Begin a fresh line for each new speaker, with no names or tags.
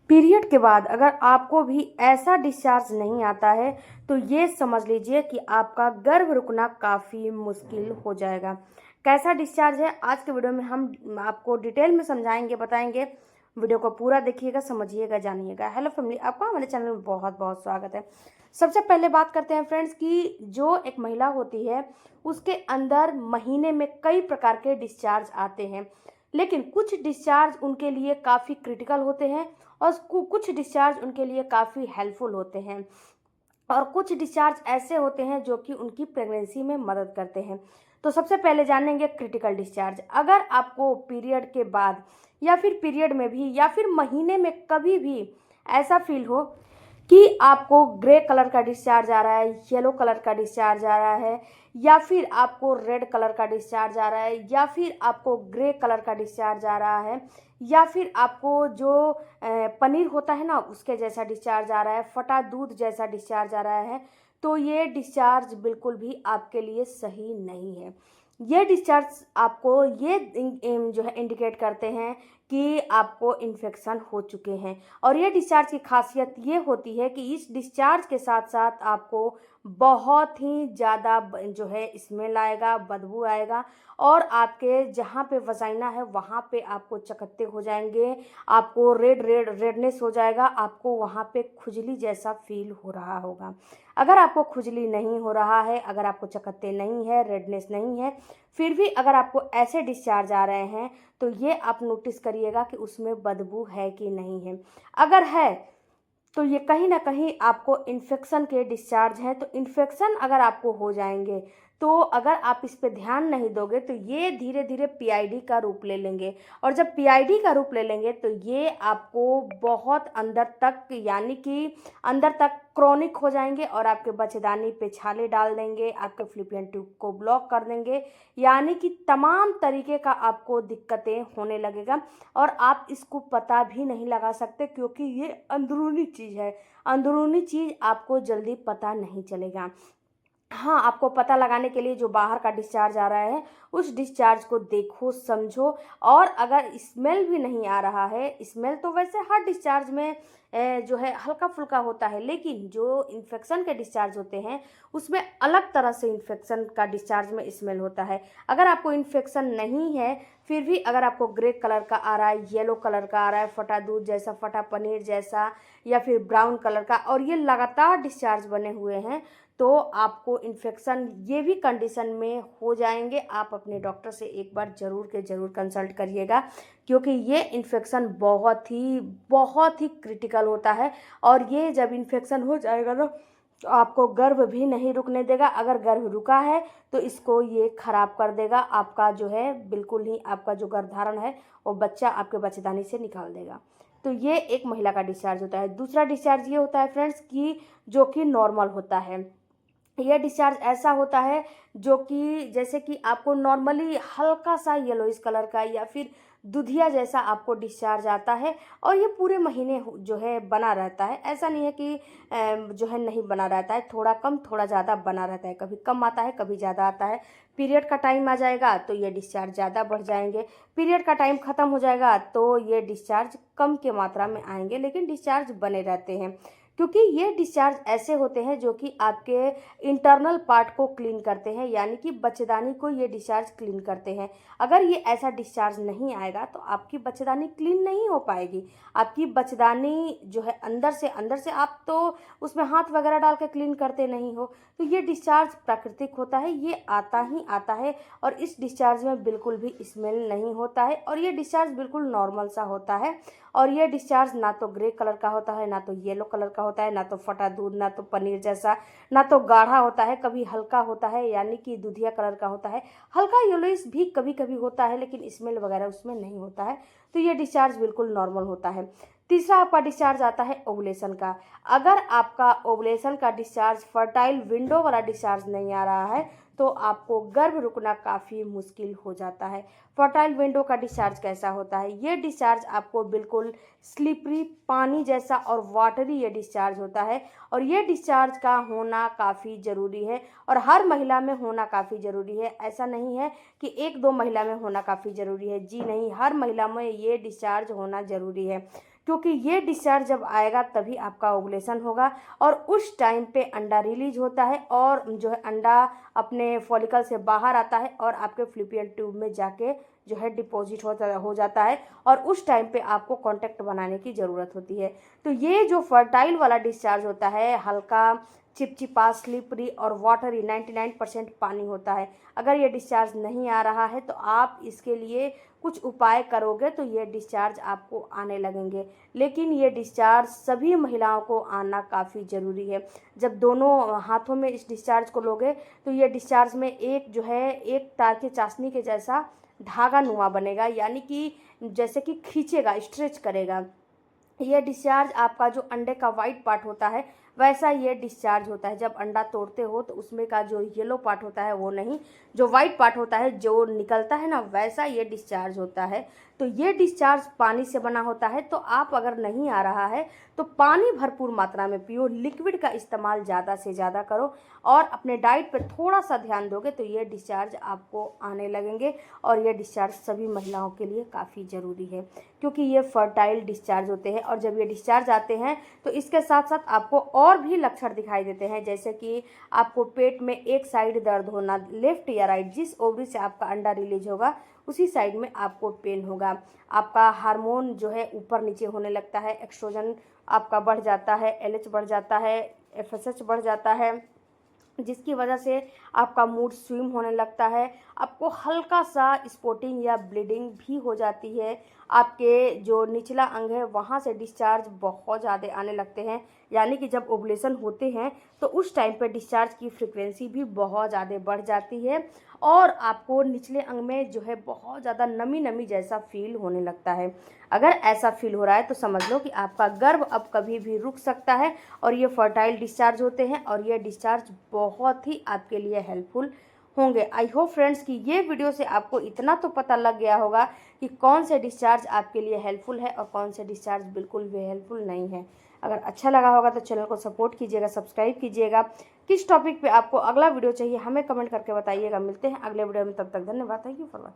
Period के बाद अगर आपको भी ऐसा डिस्चार्ज नहीं आता है तो ये समझ लीजिए कि आपका गर्भ रुकना काफ़ी मुश्किल हो जाएगा। कैसा डिस्चार्ज है आज के वीडियो में हम आपको डिटेल में समझाएंगे, बताएंगे। वीडियो को पूरा देखिएगा, समझिएगा, जानिएगा। हेलो फैमिली, आपका हमारे चैनल में बहुत बहुत स्वागत है। सबसे पहले बात करते हैं फ्रेंड्स कि जो एक महिला होती है उसके अंदर महीने में कई प्रकार के डिस्चार्ज आते हैं, लेकिन कुछ डिस्चार्ज उनके लिए काफ़ी क्रिटिकल होते हैं और कुछ डिस्चार्ज उनके लिए काफ़ी हेल्पफुल होते हैं और कुछ डिस्चार्ज ऐसे होते हैं जो कि उनकी प्रेगनेंसी में मदद करते हैं। तो सबसे पहले जानेंगे क्रिटिकल डिस्चार्ज। अगर आपको पीरियड के बाद या फिर पीरियड में भी या फिर महीने में कभी भी ऐसा फील हो कि आपको ग्रे कलर का डिस्चार्ज आ रहा है, येलो कलर का डिस्चार्ज आ रहा है, या फिर आपको रेड कलर का डिस्चार्ज आ रहा है, या फिर आपको ग्रे कलर का डिस्चार्ज आ रहा है, या फिर आपको जो पनीर होता है ना उसके जैसा डिस्चार्ज आ रहा है, फटा दूध जैसा डिस्चार्ज आ रहा है, तो ये डिस्चार्ज बिल्कुल भी आपके लिए सही नहीं है। ये डिस्चार्ज आपको ये जो है इंडिकेट करते हैं कि आपको इन्फेक्शन हो चुके हैं। और ये डिस्चार्ज की खासियत ये होती है कि इस डिस्चार्ज के साथ साथ आपको बहुत ही ज़्यादा जो है स्मेल आएगा, बदबू आएगा, और आपके जहाँ पे वजाइना है वहाँ पे आपको चकत्ते हो जाएंगे, आपको रेडनेस हो जाएगा, आपको वहाँ पे खुजली जैसा फील हो रहा होगा। अगर आपको खुजली नहीं हो रहा है, अगर आपको चकत्ते नहीं है, रेडनेस नहीं है, फिर भी अगर आपको ऐसे डिस्चार्ज आ रहे हैं तो ये आप नोटिस करिएगा कि उसमें बदबू है कि नहीं है। अगर है तो ये कहीं ना कहीं आपको इन्फेक्शन के डिस्चार्ज हैं। तो इन्फेक्शन अगर आपको हो जाएंगे तो अगर आप इस पे ध्यान नहीं दोगे तो ये धीरे धीरे पीआईडी का रूप ले लेंगे, और जब पीआईडी का रूप ले लेंगे तो ये आपको बहुत अंदर तक, यानी कि अंदर तक क्रॉनिक हो जाएंगे और आपके बच्चेदानी पे छाले डाल देंगे, आपके फ्लिपियन ट्यूब को ब्लॉक कर देंगे, यानी कि तमाम तरीके का आपको दिक्कतें होने लगेगा। और आप इसको पता भी नहीं लगा सकते क्योंकि ये अंदरूनी चीज़ है। अंदरूनी चीज़ आपको जल्दी पता नहीं चलेगा। हाँ, आपको पता लगाने के लिए जो बाहर का डिस्चार्ज आ रहा है उस डिस्चार्ज को देखो, समझो। और अगर स्मेल भी नहीं आ रहा है, स्मेल तो वैसे हर डिस्चार्ज में जो है हल्का फुल्का होता है, लेकिन जो इन्फेक्शन के डिस्चार्ज होते हैं उसमें अलग तरह से इन्फेक्शन का डिस्चार्ज में स्मेल होता है। अगर आपको इन्फेक्शन नहीं है फिर भी अगर आपको ग्रे कलर का आ रहा है, येलो कलर का आ रहा है, फटा दूध जैसा, फटा पनीर जैसा, या फिर ब्राउन कलर का, और ये लगातार डिस्चार्ज बने हुए हैं, तो आपको इन्फेक्शन ये भी कंडीशन में हो जाएंगे। आप अपने डॉक्टर से एक बार ज़रूर के ज़रूर कंसल्ट करिएगा, क्योंकि ये इन्फेक्शन बहुत ही क्रिटिकल होता है। और ये जब इन्फेक्शन हो जाएगा ना तो आपको गर्भ भी नहीं रुकने देगा। अगर गर्भ रुका है तो इसको ये खराब कर देगा, आपका जो है बिल्कुल ही आपका जो गर्भधारण है वो बच्चा आपके बच्चेदानी से निकाल देगा। तो ये एक महिला का डिस्चार्ज होता है। दूसरा डिस्चार्ज ये होता है फ्रेंड्स कि जो कि नॉर्मल होता है। यह डिस्चार्ज ऐसा होता है जो कि जैसे कि आपको नॉर्मली हल्का सा येलोइश कलर का या फिर दुधिया जैसा आपको डिस्चार्ज आता है, और ये पूरे महीने जो है बना रहता है। ऐसा नहीं है कि जो है नहीं बना रहता है, थोड़ा कम थोड़ा ज़्यादा बना रहता है, कभी कम आता है कभी ज़्यादा आता है। पीरियड का टाइम आ जाएगा तो ये डिस्चार्ज ज़्यादा बढ़ जाएंगे, पीरियड का टाइम ख़त्म हो जाएगा तो ये डिस्चार्ज कम के मात्रा में आएंगे, लेकिन डिस्चार्ज बने रहते हैं। क्योंकि ये डिस्चार्ज ऐसे होते हैं जो कि आपके इंटरनल पार्ट को क्लीन करते हैं, यानी कि बच्चेदानी को ये डिस्चार्ज क्लीन करते हैं। अगर ये ऐसा डिस्चार्ज नहीं आएगा तो आपकी बच्चेदानी क्लीन नहीं हो पाएगी। आपकी बच्चेदानी जो है अंदर से आप तो उसमें हाथ वगैरह डाल के क्लीन करते नहीं हो। तो ये डिस्चार्ज प्राकृतिक होता है, ये आता ही आता है, और इस डिस्चार्ज में बिल्कुल भी स्मेल नहीं होता है, और ये डिस्चार्ज बिल्कुल नॉर्मल सा होता है। और ये डिस्चार्ज ना तो ग्रे कलर का होता है, ना तो येलो कलर का होता है, ना तो फटा दूध, ना तो पनीर जैसा, ना तो गाढ़ा होता है, कभी हल्का होता है यानी कि दूधिया कलर का होता है, हल्का येलोइश भी कभी कभी होता है, लेकिन स्मेल वगैरह उसमें नहीं होता है। तो ये डिस्चार्ज बिल्कुल नॉर्मल होता है। तीसरा आपका डिस्चार्ज आता है ओवुलेशन का। अगर आपका ओवुलेशन का डिस्चार्ज फर्टाइल विंडो वाला डिस्चार्ज नहीं आ रहा है तो आपको गर्भ रुकना काफ़ी मुश्किल हो जाता है। फर्टाइल विंडो का डिस्चार्ज कैसा होता है? ये डिस्चार्ज आपको बिल्कुल स्लिपरी पानी जैसा और वाटरी ये डिस्चार्ज होता है, और ये डिस्चार्ज का होना काफ़ी ज़रूरी है, और हर महिला में होना काफ़ी ज़रूरी है। ऐसा नहीं है कि एक दो महिला में होना काफ़ी ज़रूरी है, जी नहीं, हर महिला में ये डिस्चार्ज होना ज़रूरी है। क्योंकि ये डिस्चार्ज जब आएगा तभी आपका ओवुलेशन होगा और उस टाइम पे अंडा रिलीज होता है और जो है अंडा अपने फॉलिकल से बाहर आता है और आपके फ्लूपियन ट्यूब में जाके जो है डिपॉजिट हो जाता है और उस टाइम पे आपको कांटेक्ट बनाने की ज़रूरत होती है। तो ये जो फर्टाइल वाला डिस्चार्ज होता है हल्का चिपचिपा स्लिपरी और वाटरी 99% पानी होता है। अगर ये डिस्चार्ज नहीं आ रहा है तो आप इसके लिए कुछ उपाय करोगे तो ये डिस्चार्ज आपको आने लगेंगे, लेकिन ये डिस्चार्ज सभी महिलाओं को आना काफ़ी ज़रूरी है। जब दोनों हाथों में इस डिस्चार्ज को लोगे तो ये डिस्चार्ज में एक जो है एक तार की चाशनी के जैसा धागा नुमा बनेगा, यानी कि जैसे कि खींचेगा, स्ट्रेच करेगा। ये डिस्चार्ज आपका जो अंडे का वाइट पार्ट होता है वैसा ये डिस्चार्ज होता है। जब अंडा तोड़ते हो तो उसमें का जो येलो पार्ट होता है वो नहीं, जो वाइट पार्ट होता है जो निकलता है ना, वैसा ये डिस्चार्ज होता है। तो ये डिस्चार्ज पानी से बना होता है। तो आप अगर नहीं आ रहा है तो पानी भरपूर मात्रा में पियो, लिक्विड का इस्तेमाल ज़्यादा से ज़्यादा करो और अपने डाइट पर थोड़ा सा ध्यान दोगे तो ये डिस्चार्ज आपको आने लगेंगे। और ये डिस्चार्ज सभी महिलाओं के लिए काफ़ी ज़रूरी है क्योंकि ये फर्टाइल डिस्चार्ज होते हैं। और जब ये डिस्चार्ज आते हैं तो इसके साथ साथ आपको और भी लक्षण दिखाई देते हैं, जैसे कि आपको पेट में एक साइड दर्द होना, लेफ्ट या राइट, जिस ओवरी से आपका अंडा रिलीज होगा उसी साइड में आपको पेन होगा। आपका हार्मोन जो है ऊपर नीचे होने लगता है, एक्स्ट्रोजन आपका बढ़ जाता है, एलएच बढ़ जाता है, एफएसएच बढ़ जाता है, जिसकी वजह से आपका मूड स्विंग होने लगता है। आपको हल्का सा स्पॉटिंग या ब्लीडिंग भी हो जाती है। आपके जो निचला अंग है वहाँ से डिस्चार्ज बहुत ज़्यादा आने लगते हैं, यानी कि जब ओवुलेशन होते हैं तो उस टाइम पे डिस्चार्ज की फ्रीक्वेंसी भी बहुत ज़्यादा बढ़ जाती है और आपको निचले अंग में जो है बहुत ज़्यादा नमी नमी जैसा फील होने लगता है। अगर ऐसा फील हो रहा है तो समझ लो कि आपका गर्भ अब कभी भी रुक सकता है और ये फर्टाइल डिस्चार्ज होते हैं और ये डिस्चार्ज बहुत ही आपके लिए हेल्पफुल होंगे। आई होप फ्रेंड्स कि ये वीडियो से आपको इतना तो पता लग गया होगा कि कौन से डिस्चार्ज आपके लिए हेल्पफुल है और कौन से डिस्चार्ज बिल्कुल भी हेल्पफुल नहीं है। अगर अच्छा लगा होगा तो चैनल को सपोर्ट कीजिएगा, सब्सक्राइब कीजिएगा। किस टॉपिक पे आपको अगला वीडियो चाहिए हमें कमेंट करके बताइएगा। मिलते हैं अगले वीडियो में, तब तक धन्यवाद। Thank you for watching.